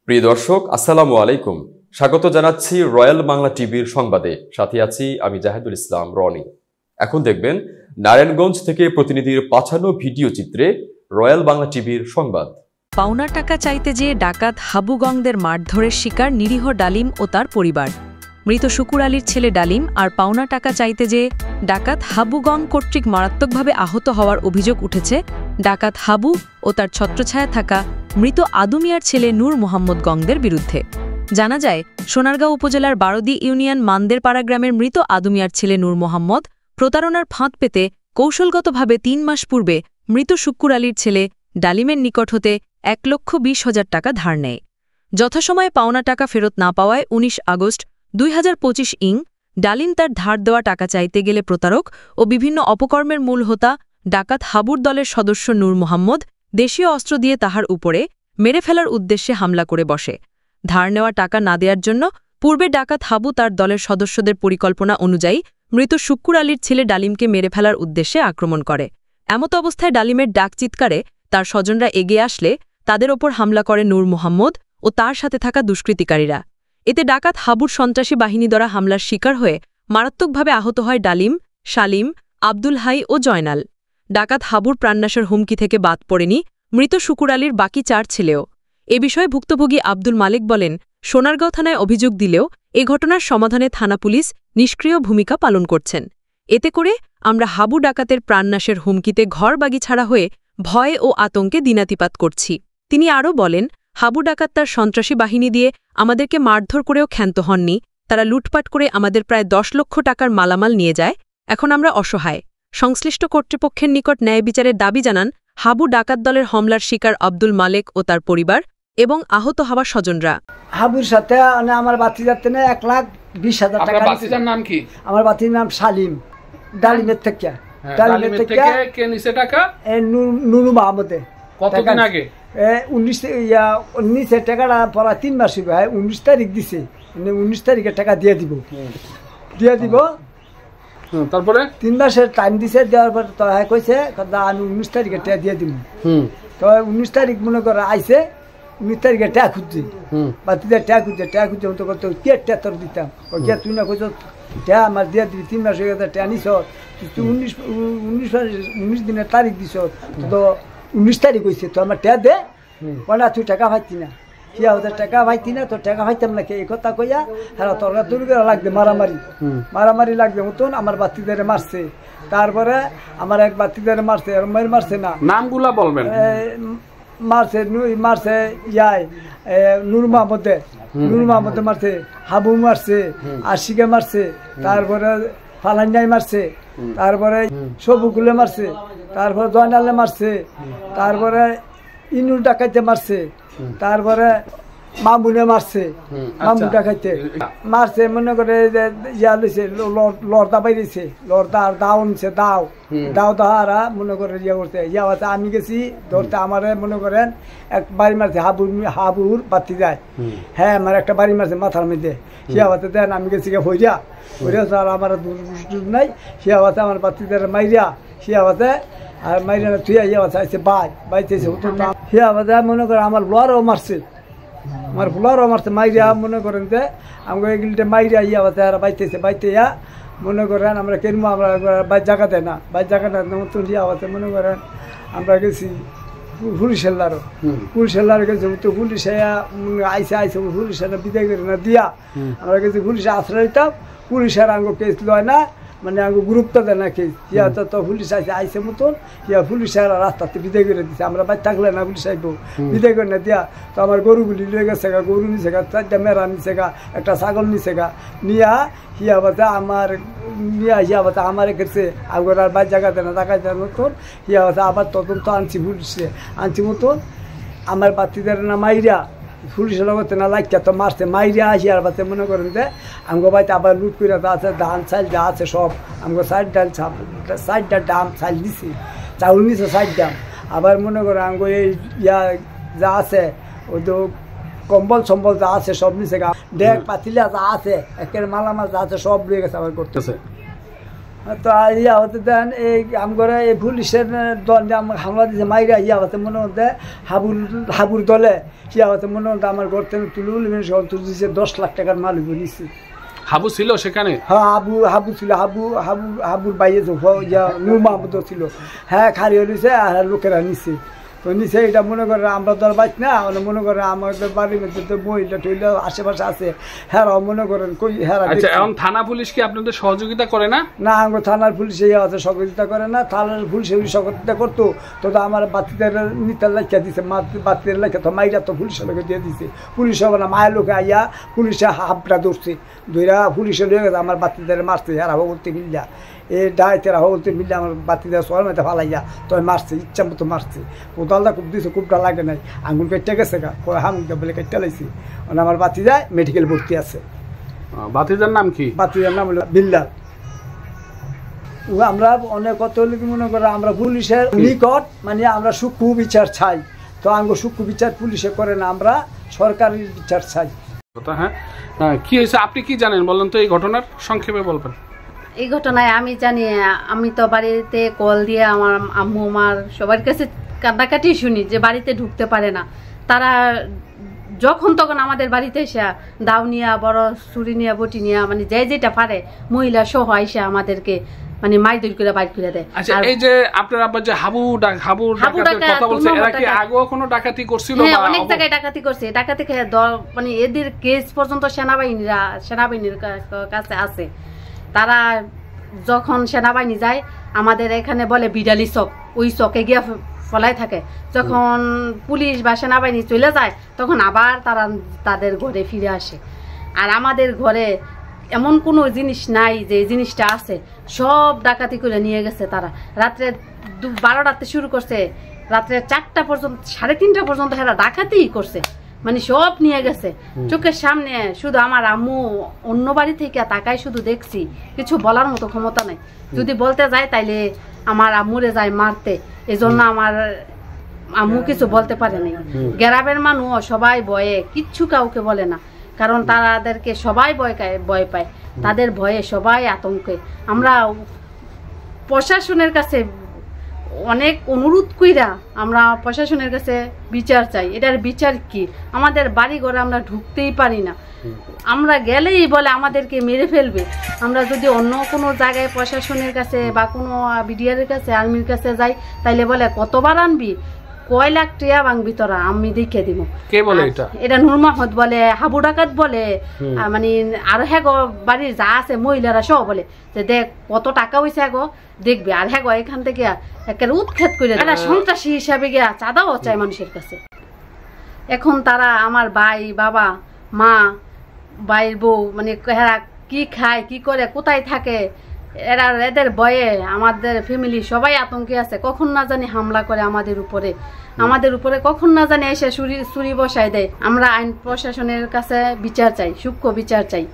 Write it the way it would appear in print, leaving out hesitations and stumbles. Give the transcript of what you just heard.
প্রিয় দর্শক, আসসালামু আলাইকুম। স্বাগত জানাচ্ছি রয়্যাল বাংলা টিভির সংবাদে। সাথে আছি আমি জাহিদুল ইসলাম রনি। এখন দেখবেন নারায়ণগঞ্জ থেকে প্রতিনিধির পাঠানো ভিডিও চিত্রে রয়্যাল বাংলা টিভির সংবাদ। পাওনা টাকা চাইতে যেয়ে ডাকাত হাবুগংদের মারধরের শিকার নিরীহ ডালিম ও তার পরিবার। মৃত শুকুর আলীর ছেলে ডালিম আর পাওনা টাকা চাইতে যেয়ে ডাকাত হাবুগং কর্তৃক মারাত্মকভাবে আহত হওয়ার অভিযোগ উঠেছে ডাকাত হাবু ও তার ছত্রছায়া থাকা মৃত আদু মিয়ার ছেলে নূর মোহাম্মদ গংদের বিরুদ্ধে। জানা যায়, সোনারগাঁও উপজেলার বারোদি ইউনিয়ন মান্দেরপাড়া গ্রামের মৃত আদু মিয়ার ছেলে নূর মোহাম্মদ প্রতারণার ফাঁদ পেতে কৌশলগতভাবে ৩ মাস পূর্বে মৃত শুকুর আলীর ছেলে ডালিমের নিকট হতে ১,২০,০০০ টাকা ধার নেয়। যথাসময়ে পাওনা টাকা ফেরত না পাওয়ায় ১৯ আগস্ট ২০২৫ ডালিম তার ধার দেওয়া টাকা চাইতে গেলে প্রতারক ও বিভিন্ন অপকর্মের মূল হোতা ডাকাত হাবুর দলের সদস্য নূর মোহাম্মদ দেশীয় অস্ত্র দিয়ে তাহার উপরে মেরে ফেলার উদ্দেশ্যে হামলা করে বসে। ধার নেওয়া টাকা না দেওয়ার জন্য পূর্বে ডাকাত হাবু তার দলের সদস্যদের পরিকল্পনা অনুযায়ী মৃত শুকুর আলীর ছেলে ডালিমকে মেরে ফেলার উদ্দেশ্যে আক্রমণ করে। এমত অবস্থায় ডালিমের ডাক চিৎকারে তার স্বজনরা এগিয়ে আসলে তাদের ওপর হামলা করে নূর মোহাম্মদ ও তার সাথে থাকা দুষ্কৃতিকারীরা। এতে ডাকাত হাবুর সন্ত্রাসী বাহিনী দ্বারা হামলার শিকার হয়ে মারাত্মকভাবে আহত হয় ডালিম, শালিম, আব্দুল হাই ও জয়নাল। ডাকাত হাবুর প্রাণনাশের হুমকি থেকে বাদ পড়েনি মৃত শুকুর আলীর বাকি ৪ ছেলেও। এ বিষয়ে ভুক্তভোগী আব্দুল মালিক বলেন, সোনারগাঁও থানায় অভিযোগ দিলেও এ ঘটনার সমাধানে থানা পুলিশ নিষ্ক্রিয় ভূমিকা পালন করছেন। এতে করে আমরা হাবু ডাকাতের প্রাণনাশের হুমকিতে ঘরবাগি ছাড়া হয়ে ভয়ে ও আতঙ্কে দিনাতিপাত করছি। তিনি আরও বলেন, হাবু ডাকাত তার সন্ত্রাসী বাহিনী দিয়ে আমাদেরকে মারধর করেও ক্ষান্ত হননি। তারা লুটপাট করে আমাদের প্রায় ১০ লক্ষ টাকার মালামাল নিয়ে যায়। এখন আমরা অসহায়। সংশ্লিষ্ট কর্তৃপক্ষের নিকট ন্যায় বিচারের দাবি জানান হাবু ডাকাত দলের হামলার শিকার আব্দুল মালেক ও তার পরিবার এবং আহত হওয়া স্বজনরা। হাবুর সাথে আমার বাতিজার থেকে ১,২০,০০০ টাকা। বাতিজার নাম কি? আমার বাতির নাম শালিম। ডালিমের থেকে কে নিছে টাকা? নুরু মাহমুদে। কতদিন আগে? ১৯ টাকাটা পড়া ৩ মাস হইব। ১৯ তারিখ দিছে। ১৯ তারিখে টাকা দিয়ে দিব। তারপরে ৩ মাসের টাইম দিছে। দেওয়ার পর তো কইছে আমি ১৯ তারিখে টাকা দিয়ে দিব। তো ১৯ তারিখ মনে করে আইসে। ১৯ তারিখে টাকা খুঁজছি। বাতিদার টাকা খুঁজছে মতো করতে কে টাকা তোর দিতাম। কে তুই না কইছ টাকা আমার দিয়ে দিবি। ৩ মাস হয়ে গেছে টাকা নিছ। তুই ১৯ দিনের তারিখ দিছ। তো ১৯ তারিখ হয়েছে। তো আমার টাকা দে। না তুই টাকা পাইতি না। কিয়া হতে টাকা পাইতি না, তোর টাকা পাইতাম না। এই কথা কইয়া হ্যাঁ তরকা তুরি করে লাগবে মারামারি লাগবে মতন আমার বাতিদের মারছে। তারপরে আমার এক বাতিদের মারছে, মারছে না। নামগুলা বলবেন। মারছে ইয়াই নূর মাহমুদে মারছে, হাবু মারছে, আশিকে মারছে, তারপরে ফালান্যাই মারছে, তারপরে সবুকুলে মারছে, তারপরে জয়নালে মারছে, তারপরে ইনুর ডাকাইতে মারছে, তারপরে মামুনে মারছে। মামু ডাকাইতে মারছে মনে করে ইয়া লইছে লড়দা বাইরেছে। লড়দা আর দাও নিছে। দাও দাহারা মনে করে ইয়া করতে ইয়া আছে। আমি গেছি ধরতে। আমারে মনে করেন এক বাড়ি মারছে হাবুর বাতি যায়। হ্যাঁ আমার একটা বাড়ি মারছে মাথার মধ্যে। শিয়াবাতে দেন আমি গেছি হইয়া আর আমার দুষ নাই। শিয়াবাতে আমার বাতিদের মাইরিয়া শিয়াবাতে আর মাইরিয়া তুই ইয়া আছে আইসে বাইতেছে শিয়াবাতে মনে করে আমার লোয়ারও মারছে। আমার ফুলারও মারছে মাইরিয়া মনে করেন যে আমাকে এগুলিতে মাইরিয়া ইয়া বাতে আর বাইতে ইয়া মনে করেন আমরা কেনবো আমরা বাইর জায়গা দেয় না। বাইর জায়গা দেয় নতুন ইয়া বাতে মনে করেন আমরা গেছি পুলিশের গেছি। তো পুলিশে আইসে পুলিশের বিদায় করে না দিয়া আমরা গেছি। পুলিশে আশ্রয় দিতাম। পুলিশের আঙ্গ কেস লয় না, মানে আঙ্গ গুরুত্ব দেয় না কেস। ইয়া তো পুলিশ আইসে মতন ইয়া পুলিশের রাস্তাতে বিদায় করে দিচ্ছে। আমরা বাইর থাকলে না পুলিশ আইব বিদায় করে না দিয়া। তো আমার গরুগুলি লয়ে গেছে গা, গরু নিছে গা, 4টা মেরা নিছে গা, একটা ছাগল নিছে গা। নিয়া হিয়াবাতে আমার গেছে আগর আর বাইর জায়গাতে না তাকাইতে মতন হিয়াবাতে আবার তদন্ত আনছি মতন আমার বাতিদের না মাইরা পুলিশের লগতে না লাগিয়া তো মারছে। মাইরা আসি আর বাতে মনে করেন যে আমগো বাড়িতে আবার লুট করে আছে ধান চাল যা আছে সব আমগো 4টা দাম চাল দিছি, চাউল নিছে 4 দাম। আবার মনে করে আমগো এই ইয়া যা আছে ওই তো কম্বল সম্বল যা আছে সব নিছে গা। ডেক পাতিলা যা আছে একের মালামাল যা আছে সব লয়ে গেছে আবার করতেছে। তো ইয়া হতে দেন এই আমগরে এই পুলিশের দল যে আমার হামলা দিয়েছে মাইরা ইয়া হতে মনে হতে হাবুর দলে ইয়া হতে মনে হতে আমার ঘর থেকে তুলুল দিয়েছে 10 লাখ টাকার মাল নিচ্ছে। হাবু ছিল সেখানে? হ্যাঁ হাবু ছিল, হাবুর বাইরে নূর মাহমুদ ছিল। হ্যাঁ খালি হয়েছে আর লোকেরা নিচ্ছে। তো নিচে এটা মনে করে আমরা তো আর বাইক না, মনে করে আমাদের বাড়ির মধ্যে তো মহিলা টহিলা আশেপাশে আছে, হ্যাঁ মনে করেন কই হ্যাঁ। আচ্ছা, এখন থানা পুলিশ কি আপনাদের সহযোগিতা করে না? না, আমার থানার পুলিশ আছে সহযোগিতা করে না। থানার পুলিশ সহযোগিতা করতো তো আমার বাতিদের নিতে লেখা দিছে, বাতিদের লেখা তো মাইরা তো পুলিশের লোকে দিয়ে দিছে। পুলিশ হবে না, মায়ের লোকে আইয়া পুলিশে হাবটা ধরছে, ধরা পুলিশে লয়ে গেছে আমার বাতিদের মারছে। হেরা বলতে মিল্লা এই ডাইতেরা বলতে মিল্লা আমার বাতিদের সর মেতে ফালাইয়া তো মারছে, ইচ্ছা মতো মারছে। কোদালটা খুব দিয়েছে, খুবটা লাগে নাই, আঙুল কেটে গেছে গা, হাঙ্গুলটা বলে কেটে লাইছি। আমার বাতি যায় মেডিকেল ভর্তি আছে। বাতিজার নাম কি? বাতিজার নাম হলো বিল্লাল। আমরা অনেক কত মনে করে আমরা পুলিশের নিকট মানে আমরা সূক্ষ্ম বিচার চাই, তো আমরা সূক্ষ্ম বিচার পুলিশে করে না, আমরা সরকারি বিচার চাই। হ্যাঁ, কি হয়েছে আপনি কি জানেন বলেন তো, এই ঘটনার সংক্ষেপে বলবেন। এই ঘটনায় আমি জানি, আমি তো বাড়িতে কল দিয়ে আমার আম্মু আমার সবার কাছে কান্নাকাটি শুনি যে বাড়িতে ঢুকতে পারে না। তারা যখন তখন আমাদের বাড়িতে এসে দাও নিয়া, বড় ছুরি নিয়া, বটি নিয়া, মানে যে যেটা পারে মহিলা সহ এসে আমাদেরকে মানে মাইদুর করে বাইর করে দেয়। আচ্ছা, এই যে আপনার আব্বা যে হাবু ডাকাতের কথা বলছে, এরা কি আগেও কোনো ডাকাতি করছিল? হ্যাঁ, অনেক জায়গায় ডাকাতি করছে। ডাকাতি মানে এদের কেস পর্যন্ত সেনাবাহিনীর কাছে আছে। তারা যখন সেনাবাহিনী যায় আমাদের এখানে বলে বিড়ালি চক, ওই চকে গিয়ে ফলাই থাকে। যখন পুলিশ বা সেনাবাহিনী চলে যায় তখন আবার তারা তাদের ঘরে ফিরে আসে। আর আমাদের ঘরে এমন কোনো জিনিস নাই যে জিনিসটা আছে, সব ডাকাতি করে নিয়ে গেছে তারা। রাত্রে 12টাতে শুরু করছে, রাত্রে 4টা পর্যন্ত, 3:30টা পর্যন্ত এরা ডাকাতিই করছে, মানে সব নিয়ে গেছে চোখের সামনে। শুধু আমার আম্মু অন্য বাড়ি থেকে তাকাই শুধু দেখছি, কিছু বলার মতো ক্ষমতা নাই। যদি বলতে যায় তাইলে আমার আম্মুরে যায় মারতে, এজন্য আমার আম্মু কিছু বলতে পারে নাই। গ্রামের মানুষ সবাই ভয়ে কিচ্ছু কাউকে বলে না, কারণ তাদেরকে সবাই ভয় পায়, তাদের ভয়ে সবাই আতঙ্কে। আমরা প্রশাসনের কাছে অনেক অনুরোধ কইরা আমরা প্রশাসনের কাছে বিচার চাই। এটার বিচার কি? আমাদের বাড়ি ঘরে আমরা ঢুকতেই পারি না, আমরা গেলেই বলে আমাদেরকে মেরে ফেলবে। আমরা যদি অন্য কোনো জায়গায় প্রশাসনের কাছে বা কোনো বিডিআরের কাছে, আর্মির কাছে যাই, তাইলে বলে কতবার আনবি, কয় লাখ টাকা ভাঙবি তোরা, আমি দেখে দিব। কে বলে এটা? এটা নূর মাহমুদ বলে, হাবু ডাকাত বলে, মানে আরো হ্যাঁ বাড়ির যা আছে মহিলারা সব বলে যে দেখ কত টাকা হয়েছে গো, দেখবি। আর হ্যাঁ এখান থেকে একেবারে উৎখাত করে এরা সন্ত্রাসী হিসাবে গিয়া চাঁদাও চায় মানুষের কাছে। এখন তারা আমার ভাই, বাবা, মা, ভাইয়ের বউ, মানে এরা কি খায়, কি করে, কোথায় থাকে, এদের ভয়ে আমাদের ফ্যামিলি সবাই আতঙ্কে আছে। কখন না জানি হামলা করে আমাদের উপরে কখন না জানি এসে ছুরি বসায় দেয়। আমরা আইন প্রশাসনের কাছে বিচার চাই, সূক্ষ্ম বিচার চাই।